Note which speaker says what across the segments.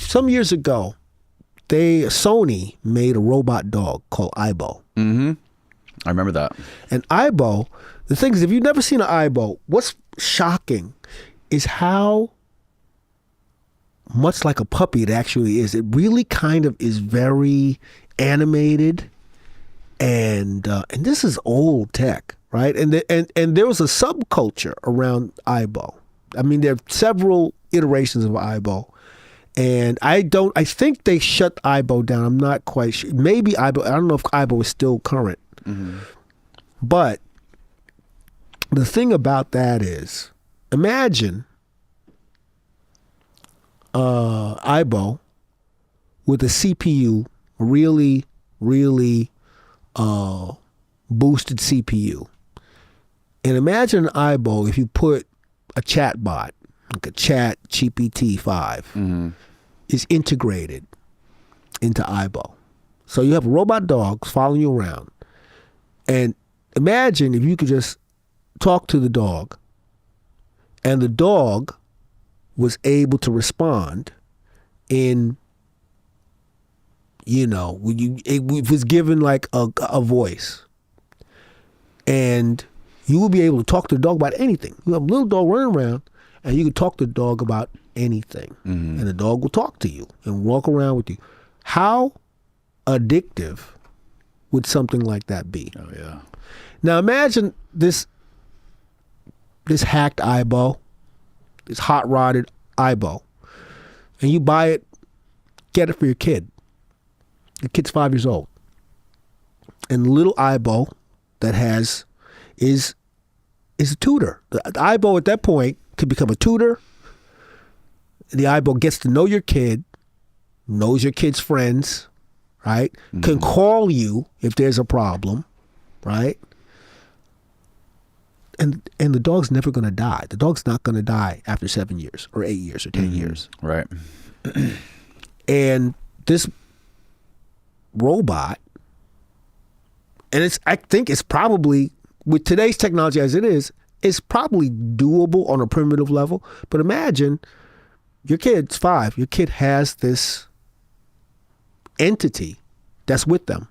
Speaker 1: some years ago, Sony made a robot dog called AIBO.
Speaker 2: Mm-hmm. I remember that.
Speaker 1: And AIBO, the thing is, if you've never seen an AIBO, what's shocking is how much like a puppy it actually is. It really kind of is very animated, and this is old tech, right? And there was a subculture around AIBO. I mean, there are several iterations of AIBO. And I think they shut AIBO down. I'm not quite sure. Maybe AIBO, I don't know if AIBO is still current. Mm-hmm. But the thing about that is, imagine AIBO with a CPU, really, really boosted CPU. And imagine AIBO if you put a chat bot, like a chat GPT-5, is integrated into AIBO. So you have robot dogs following you around. And imagine if you could just talk to the dog and the dog was able to respond in, it was given like a voice. And you will be able to talk to the dog about anything. You have a little dog running around and you can talk to the dog about anything. And the dog will talk to you and walk around with you. How addictive would something like that be?
Speaker 2: Oh, yeah.
Speaker 1: Now imagine this hacked AIBO, this hot-rodded AIBO, and you buy it, get it for your kid. Your kid's 5 years old. And the little AIBO that is a tutor. The AIBO at that point could become a tutor. The AIBO gets to know your kid, knows your kid's friends, right? Can call you if there's a problem, right? And the dog's never going to die. The dog's not going to die after 7 years or 8 years or 10 years.
Speaker 2: Right.
Speaker 1: And this robot, and I think it's probably, with today's technology as it is, it's probably doable on a primitive level. But imagine your kid's 5. Your kid has this entity that's with them.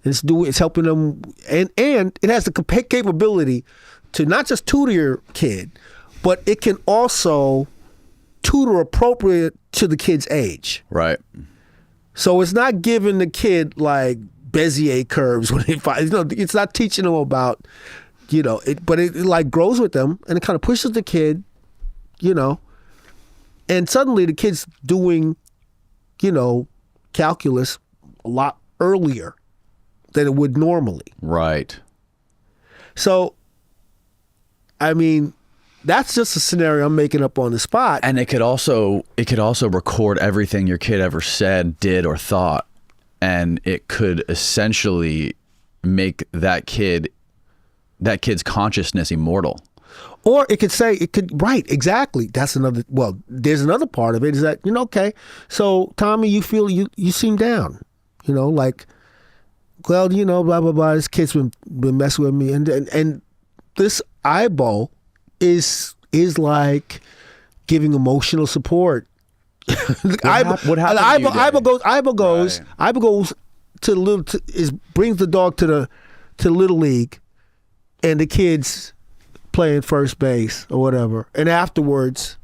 Speaker 1: It's helping them, and it has the capability to not just tutor your kid, but it can also tutor appropriate to the kid's age.
Speaker 2: Right.
Speaker 1: So it's not giving the kid like Bezier curves when they find, it's not teaching them about, but it like grows with them and it kind of pushes the kid, and suddenly the kid's doing, calculus a lot earlier than it would normally.
Speaker 2: Right.
Speaker 1: So, I mean, that's just a scenario I'm making up on the spot.
Speaker 2: And it could also record everything your kid ever said, did, or thought, and it could essentially make that kid's consciousness immortal.
Speaker 1: Or it could say, right, exactly. That's there's another part of it is that, okay, so Tommy, you feel you seem down, like, well, blah, blah, blah, this kid's been messing with me. And this AIBO is like giving emotional support.
Speaker 2: What happened?
Speaker 1: AIBO goes to brings the dog to Little League, and the kids playing first base or whatever. And afterwards,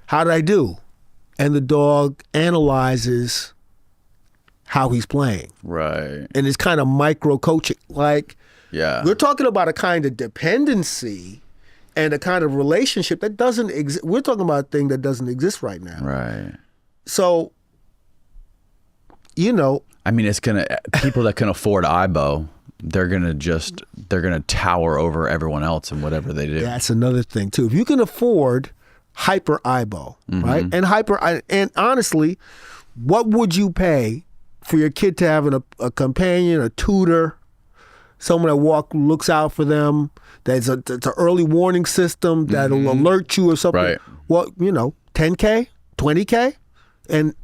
Speaker 1: how did I do? And the dog analyzes how he's playing.
Speaker 2: Right.
Speaker 1: And it's kind of micro coaching. Like,
Speaker 2: yeah,
Speaker 1: we're talking about a kind of dependency and a kind of relationship that doesn't exist. We're talking about a thing that doesn't exist right now.
Speaker 2: Right.
Speaker 1: So,
Speaker 2: I mean, people that can afford AIBO, they're gonna tower over everyone else and whatever they do.
Speaker 1: That's another thing too. If you can afford hyper AIBO, right? And honestly, what would you pay for your kid to have a companion, a tutor, someone that looks out for them, it's an early warning system that'll alert you or something?
Speaker 2: Right.
Speaker 1: Well, $10K, $20K, and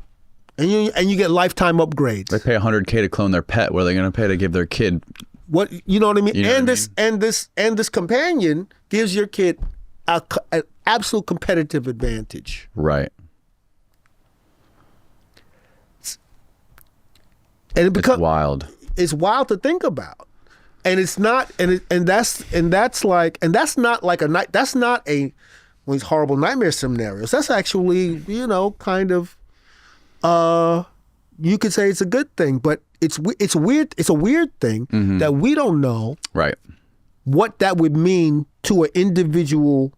Speaker 1: you get lifetime upgrades.
Speaker 2: They pay $100K to clone their pet. What are they going to pay to give their kid?
Speaker 1: What, you know what I mean?
Speaker 2: And
Speaker 1: this companion gives your kid an absolute competitive advantage.
Speaker 2: Right.
Speaker 1: And it
Speaker 2: It's
Speaker 1: becomes
Speaker 2: wild.
Speaker 1: it's wild to think about. And it's not, that's not like a night. That's not a one of these horrible nightmare scenarios. That's actually, kind of, you could say it's a good thing, but it's weird. It's a weird thing that we don't know
Speaker 2: Right.
Speaker 1: what that would mean to an individual,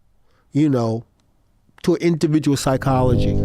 Speaker 1: to an individual psychology.